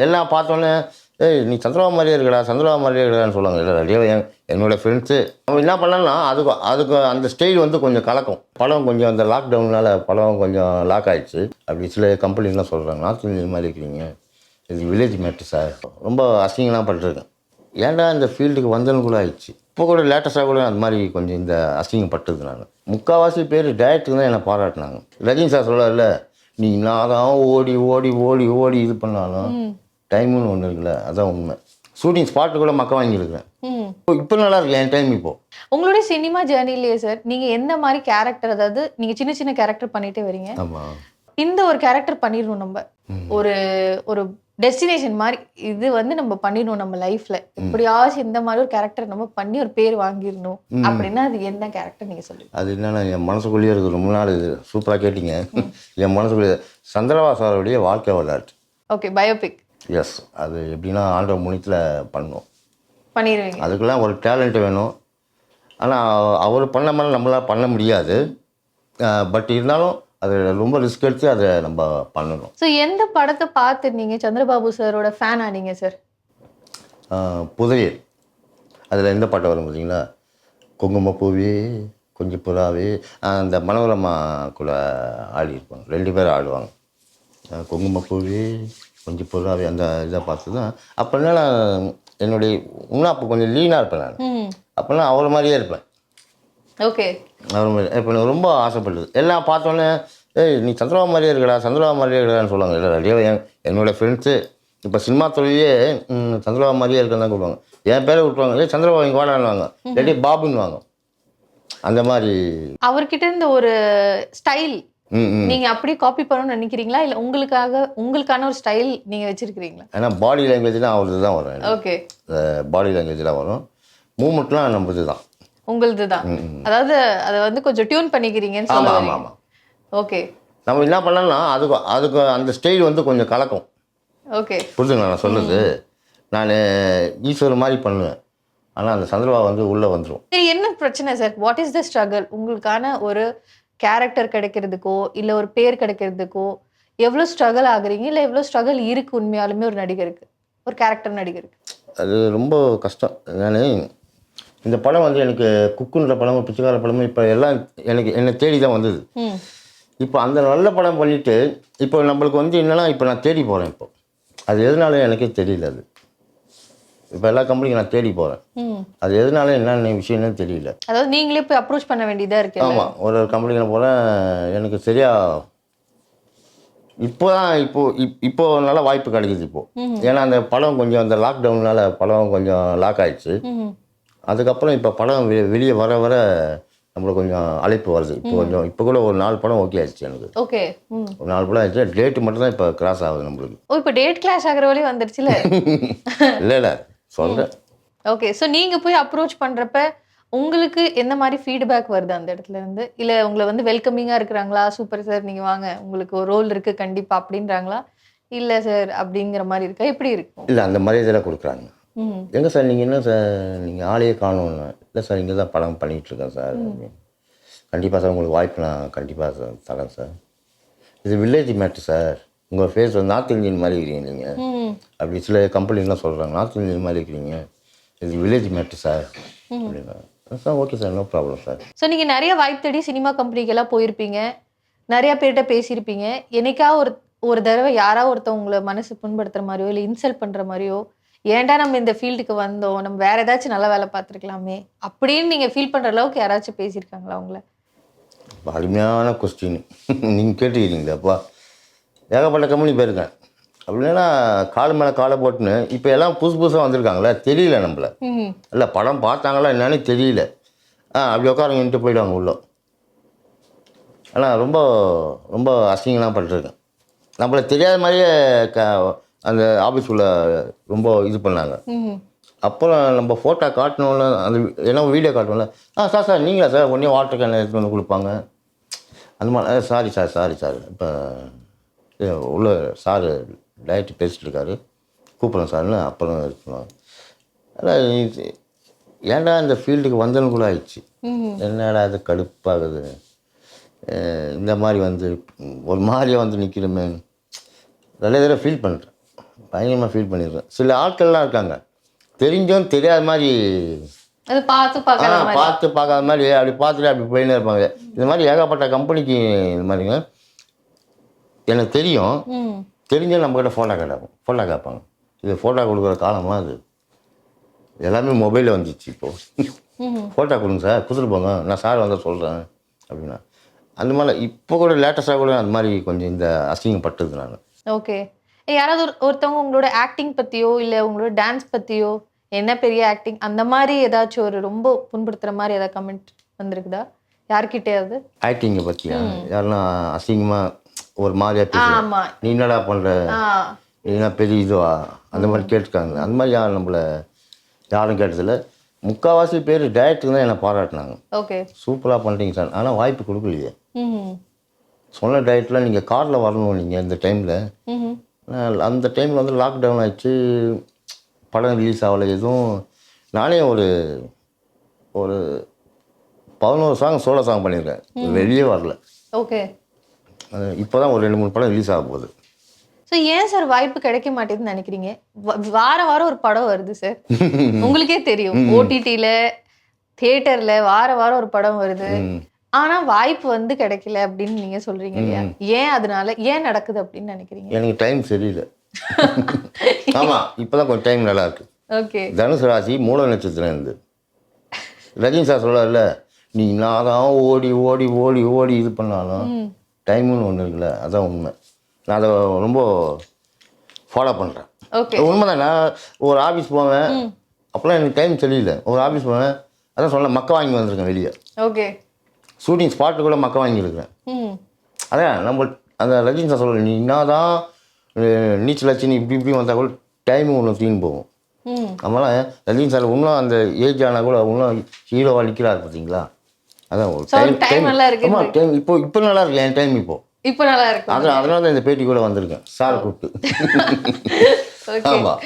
எல்லாம் பார்த்தோன்னே ஏய் நீ சந்திரபாபு மாதிரியே இருக்கடா சந்திரபாபு மாதிரியே இருக்கடான்னு சொல்லுவாங்க. இல்லை ரெடியாக என்னோடய ஃப்ரெண்ட்ஸு நம்ம என்ன பண்ணோம்னா அதுக்கு அந்த ஸ்டைல் வந்து கொஞ்சம் கலக்கும். படம் கொஞ்சம் அந்த லாக்டவுனால் படம் கொஞ்சம் லாக் ஆகிடுச்சு. அப்படி சில கம்பெனிலாம் சொல்கிறாங்க நார்த் இந்தியன் மாதிரி இருக்கிறீங்க, இது வில்லேஜ் மேட்டு சார். ரொம்ப அசிங்கம்லாம் பண்ணிருக்கேன். ஏன்டா இந்த ஃபீல்டுக்கு வந்தேன்னு கூட ஆயிடுச்சு. இப்போ கூட லேட்டஸ்ட்டாக கூட அந்த மாதிரி கொஞ்சம் இந்த அசிங்கப்பட்டது. நான் முக்கால்வாசி பேர் டேரக்டருக்கு தான் என்னை பாராட்டினாங்க. ரஜினி சார் சொல்லல, நீ நான் தான் ஓடி ஓடி ஓடி ஓடி இது பண்ணாலும் டைமுன்னு ஒன்று இருக்குல்ல, அதான் உண்மை. ஷூட்டிங் ஸ்பாட்டு கூட மக்க வாங்கியிருக்கேன். இப்போ நல்லா இருக்கு என் டைம். இப்போ உங்களுடைய சினிமா ஜேர்னிலேயே சார் நீங்கள் எந்த மாதிரி கேரக்டர், அதாவது நீங்கள் சின்ன சின்ன கேரக்டர் பண்ணிட்டே வரீங்க. ஆமாம், இந்த ஒரு கேரக்டர் பண்ணிடணும் நம்ம, ஒரு ஒரு டெஸ்டினேஷன் மாதிரி இது வந்து நம்ம பண்ணிடணும் நம்ம லைஃப்ல, எப்படியாச்சும் இந்த மாதிரி ஒரு கேரக்டர் நம்ம பண்ணி ஒரு பேர் வாங்கிடணும் அப்படின்னா அது என்ன கேரக்டர் நீங்க சொல்லுங்க. அது என்னன்னா என் மனசுக்குள்ளேயே இருக்குது. ரொம்ப நாள் இது சூப்பராக கேட்டீங்க. என் மனசுக்குள்ளேயே சந்திரபாபு சாரோடைய வாழ்க்கை வரலாற்று. Okay, biopic. எஸ், அது எப்படின்னா ஆண்டவர் முனியத்தில் பண்ணணும். பண்ணிடுவீங்க. அதுக்கெல்லாம் ஒரு டேலண்ட் வேணும். ஆனால் அவர் பண்ண மாதிரி நம்மளால் பண்ண முடியாது. பட் இருந்தாலும் அது ரொம்ப ரிஸ்க் எடுத்து அதை நம்ம பண்ணணும். ஸோ எந்த படத்தை பார்த்து நீங்கள் சந்திரபாபு சாரோட ஃபேன் ஆனீங்க சார்? புதையல். அதில் எந்த பாட்டு வரும் பார்த்தீங்களா, குங்குமப்பூவே கொஞ்சம் புறாவே, அந்த மனோரமா கூட ஆடி இருப்பாங்க, 2 பேர் ஆடுவாங்க. குங்குமப்பூவே கொஞ்சம் புறாவே அந்த இதை பார்த்து தான். அப்படின்னா என்னுடைய இன்னும் அப்போ கொஞ்சம் லீனாக இருப்பேன் நான். அப்படின்னா அவரை மாதிரியே இருப்பேன். ஓகே, அவர் மாதிரி இப்போ எனக்கு ரொம்ப ஆசைப்பட்டது. எல்லாம் பார்த்தோன்னே ஏய் நீ சந்திரபாபு மாதிரியே இருக்கடா சந்திரபாபு மாதிரியே இருக்கடான்னு சொல்லுவாங்க. இல்லை ரெடியாக என்னோடய ஃப்ரெண்ட்ஸு இப்போ சினிமா தொழிலே சந்திரபாபு மாதிரியே இருக்குன்னு தான் கூப்பிடுவாங்க. என் பேரை விட்டுருவாங்க, ஏய் சந்திரபாபு இங்கே வாடான்னுவாங்க, இல்லாட்டி பாபுன்னுவாங்க. அந்த மாதிரி அவர்கிட்ட இருந்த ஒரு ஸ்டைல் நீங்க அப்படியே காப்பி பண்ணணும்னு நினைக்கிறீங்களா, இல்லை உங்களுக்கான ஒரு ஸ்டைல் நீங்க வச்சிருக்கீங்களா? ஏன்னா பாடி லாங்குவேஜ்லாம் அவரது தான் வரும். ஓகே, பாடி லாங்குவேஜ்லாம் வரும், மூமெண்ட்லாம் நம்மது தான், உங்களுது தான். அதாவது அதை வந்து கொஞ்சம் டியூன் பண்ணிக்கிறீங்கன்னு சொல்லுவாங்க. ஆமாம் ஆமாம். ஓகே, நம்ம என்ன பண்ணோம்னா அதுக்கு அந்த ஸ்டைல் வந்து கொஞ்சம் கலக்கும். ஓகே, புரிஞ்சுங்களா நான் சொல்லுது. நான் ஈஸ்வரர் மாதிரி பண்ணுவேன், ஆனால் அந்த சந்திரபாபு வந்து உள்ளே வந்துடும். என்ன பிரச்சனை sir? What is the struggle? உங்களுக்கான ஒரு கேரக்டர் கிடைக்கிறதுக்கோ இல்லை ஒரு பேர் கிடைக்கிறதுக்கோ எவ்வளோ ஸ்ட்ரகிள் ஆகுறீங்க, இல்லை எவ்வளோ ஸ்ட்ரகிள் இருக்கு உண்மையாலுமே ஒரு நடிகருக்கு, ஒரு கேரக்டர் நடிகருக்கு? அது ரொம்ப கஷ்டம். நான் இந்த படம் வந்து எனக்கு குக்குன்ற படமும் பிச்சைக்கார படமும் இப்போ எல்லாம் என்னை தேடி தான் வந்தது. இப்போ அந்த நல்ல படம் பண்ணிவிட்டு இப்போ நம்மளுக்கு வந்து என்னென்னா இப்போ நான் தேடி போகிறேன். இப்போ அது எதனால எனக்கே தெரியல. அது இப்போ எல்லா கம்பெனிக்கும் நான் தேடி போகிறேன், அது எதனால என்னென்ன விஷயம்னு தெரியல. அதாவது நீங்களே போய் அப்ரோச் பண்ண வேண்டியதாக இருக்கு. ஆமாம், ஒரு கம்பெனியில் போகிறேன், எனக்கு சரியா இப்போ நல்ல வாய்ப்பு கிடைக்குது இப்போது. ஏன்னா அந்த படம் கொஞ்சம் அந்த லாக்டவுனால் படம் கொஞ்சம் லாக் ஆகிடுச்சு. அதுக்கப்புறம் இப்போ படம் வெளியே வர வர நம்மளுக்கு கொஞ்சம் அழைப்பு வருது. இப்போ கூட ஒரு 4 படம் ஓகே ஆயிடுச்சு எனக்கு. ஓகே, ஒரு 4 படம் ஆயிடுச்சு. டேட்டு மட்டும் தான் இப்போ கிராஸ் ஆகுது நம்மளுக்கு. ஓ, இப்போ டேட் கிளாஷ் ஆகிற வரையும் வந்துருச்சுல? இல்லை சொல்கிறேன். ஓகே, ஸோ நீங்கள் போய் அப்ரோச் பண்ணுறப்ப உங்களுக்கு எந்த மாதிரி ஃபீட்பேக் வருது அந்த இடத்துல இருந்து? இல்லை உங்களை வந்து வெல்கமிங்காக இருக்கிறாங்களா, சூப்பர் சார் நீங்கள் வாங்க உங்களுக்கு ஒரு ரோல் இருக்குது கண்டிப்பாக அப்படின்றாங்களா, இல்லை சார் அப்படிங்கிற மாதிரி இருக்கா, எப்படி இருக்கும்? இல்லை அந்த மாதிரி இதெல்லாம் கொடுக்குறாங்க. எங்கே சார் நீங்கள் என்ன சார் நீங்கள் ஆளையே காணோன்னு? இல்லை சார் இங்கே தான் படம் பண்ணிகிட்ருக்கேன் சார். கண்டிப்பாக சார் உங்களுக்கு வாய்ப்பு நான் கண்டிப்பாக சார் தரேன் சார். இது வில்லேஜ் மேட்டு சார், உங்கள் ஃபேஸ் வந்து நார்த் இந்தியன் மாதிரி இருக்கிறீங்க நீங்கள். அப்படி சில கம்பெனிலாம் சொல்கிறாங்க நார்த் இந்தியன் மாதிரி இருக்கிறீங்க, இது வில்லேஜ் மேட்டு சார் அப்படின்னா sir okay sir, no problem sir. So நீங்கள் நிறைய வாய்ப்பு தேடி சினிமா கம்பெனிக்கெல்லாம் போயிருப்பீங்க, நிறையா பேர்கிட்ட பேசியிருப்பீங்க. என்னைக்கா ஒரு தடவை யாராவது ஒருத்தவங்க உங்களை மனசு புண்படுத்துகிற மாதிரியோ இல்லை இன்சல்ட் பண்ணுற மாதிரியோ, ஏன்டா நம்ம இந்த ஃபீல்டுக்கு வந்தோம், நம்ம வேறு ஏதாச்சும் நல்ல வேலை பார்த்துருக்கலாமே அப்படின்னு நீங்கள் ஃபீல் பண்ணுற அளவுக்கு யாராச்சும் பேசியிருக்காங்களா உங்களை? அருமையான கொஸ்டின் நீங்கள் கேட்டுக்கிறீங்களாப்பா. ஏகப்பட்ட கம்பெனி போயிருக்கேன். அப்படின்னா கால் மேலே காலை போட்டுன்னு இப்போ எல்லாம் புதுசாக வந்திருக்காங்களே, தெரியல நம்மள. இல்லை படம் பார்த்தாங்களா என்னன்னு தெரியல. அப்படி உட்காரங்கிட்டு போயிடுவாங்க உள்ள. ஆனால் ரொம்ப ரொம்ப அசிங்கம்லாம் பண்ணிருக்கேன். நம்மளை தெரியாத மாதிரியே அந்த ஆஃபீஸ்குள்ளே ரொம்ப இது பண்ணாங்க. அப்புறம் நம்ம ஃபோட்டோ காட்டணும்ல, அந்த ஏன்னா வீடியோ காட்டணும்ல, சார் நீங்களா சார் ஒன்றே வாட்டர் கேன் எடுத்து வந்து கொடுப்பாங்க. அந்த மாதிரி சாரி சார் இப்போ உள்ள சார் டைரக்ட் பேசிட்டு இருக்காரு, கூப்பிட்றேன் சார்னு அப்புறம் இருக்கணும். அதான் ஏன்டா இந்த ஃபீல்டுக்கு வந்தேன்னு கூட ஆயிடுச்சு. என்னடா அது கடுப்பாகுது, இந்த மாதிரி வந்து ஒரு மாதிரியாக வந்து நிற்கிறோமே, நிறைய தடவை ஃபீல் பண்ணுறேன். பயங்கரமாக ஃபீல் பண்ணியிருக்கேன். சில ஆட்கள்லாம் இருக்காங்க தெரிஞ்சும் தெரியாத மாதிரி அது பார்த்து பார்க்காத மாதிரி. பார்த்து பார்க்காத மாதிரி அப்படி பார்த்துட்டு அப்படி போயின்னே இருப்பாங்க. இந்த மாதிரி ஏகப்பட்ட கம்பெனிக்கு இந்த மாதிரிங்க எனக்கு தெரியும். ம். தெரிஞ்சும் நம்மக்கிட்ட ஃபோட்டோ கேட்பாங்க. இது ஃபோட்டோ கொடுக்குற காலமா அது? எல்லாமே மொபைலில் வந்துச்சு இப்போது. ஃபோட்டோ கொடுங்க சார், கொடுத்துட்டு போங்க, நான் சார் வந்து சொல்கிறேன் அப்படின்னா. அந்த மாதிரி இப்போ கூட லேட்டஸ்ட்டாக கூட அந்த மாதிரி கொஞ்சம் இந்த அசிங்கப்பட்டது நான். ஓகே. யாராவது ஒருத்தவங்க உங்களோட ஆக்டிங் பத்தியோ இல்ல உங்களோட டான்ஸ் பத்தியோ என்ன பெரிய ஆக்டிங் அந்த மாதிரி ஏதாச்சும் ஒரு ரொம்ப புண்படுத்துற மாதிரி ஏதாவது கமெண்ட் வந்திருக்குதா யார்கிட்டயாவது? ஆக்டிங்கை பற்றியா? யாருன்னா அசிங்கமாக ஒரு மாதிரியா பேசுகிறேன், ஆமா. நீ என்னடா பண்ணுற, நீ என்ன பெரிய இதுவா, அந்த மாதிரி கேட்டுருக்காங்க. அந்த மாதிரி யாரும் கேட்டதில்ல. முக்கால்வாசி பேர் டேரக்டர் தான் என்னை பாராட்டினாங்க. ஓகே. சூப்பராக பண்ணுறீங்க சார், ஆனால் வாய்ப்பு கொடுக்கலையே. ம். சொன்ன டயட்டில் நீங்கள் காரில் வரணும். நீங்கள் இந்த டைமில் அந்த டைமில் வந்து லாக்டவுன் ஆயிடுச்சு, படம் ரிலீஸ் ஆகலை எதுவும். நானே ஒரு 11 சாங் சோலோ சாங் பண்ணியிருக்கேன், வெளியே வரல. ஓகே. இப்போ தான் ஒரு 2-3 படம் ரிலீஸ் ஆக போகுது. ஸோ ஏன் சார் வாய்ப்பு கிடைக்க மாட்டேங்குதுன்னு நினைக்கிறீங்க? வாரம் வாரம் ஒரு படம் வருது சார், உங்களுக்கே தெரியும். ஓடிடியில் தியேட்டரில் வாரம் ஒரு படம் வருது, ஆனால் வாய்ப்பு வந்து கிடைக்கல அப்படின்னு நீங்கள் சொல்கிறீங்க இல்லையா? ஏன் அதனால ஏன் நடக்குது அப்படின்னு நினைக்கிறீங்க? எனக்கு டைம் சரியில்லை. ஆமாம், இப்போ தான் கொஞ்சம் டைம் நல்லா இருக்கு. ஓகே. தனுசு ராசி மூல நட்சத்திரம் இருந்து ரஜினி சார் சொல்லல, நீ நான் தான் ஓடி ஓடி ஓடி ஓடி இது பண்ணாலும் டைமுன்னு ஒன்று இருக்குல்ல, அதான் உண்மை. நான் அதை ரொம்ப ஃபாலோ பண்ணுறேன். ஓகே. உண்மைதான். நான் ஒரு ஆஃபீஸ் போவேன், அப்போலாம் எனக்கு டைம் தெரியல. ஒரு ஆஃபீஸ் போவேன், அதான் சொல்ல மக்க வாங்கி வந்திருக்கேன் வெளியே. ஓகே. ஷூட்டிங் ஸ்பாட்டு கூட மக்க வாங்கியிருக்கிறேன். அதான் நம்ம அந்த ரஜினி சார் சொல்லல, நீ என்ன தான் நீச்சல் அச்சு நீ இப்படி வந்தால் கூட டைமு ஒன்று தீன்னு போகும். நம்மளாம் ரஜினி சார் இன்னும் அந்த ஏஜ் ஆனால் கூட இன்னும் ஹீரோவாக நிற்கிறாரு பார்த்தீங்களா? அதான் ஒரு டைம் நல்லா இருக்கு. ஆமாம், டைம் இப்போ நல்லா இருக்கு. என் டைம் இப்போ நல்லா இருக்கு. அதனால தான் இந்த பேட்டி கூட வந்திருக்கேன் சார் கூப்பிட்டு. ஆமாம்.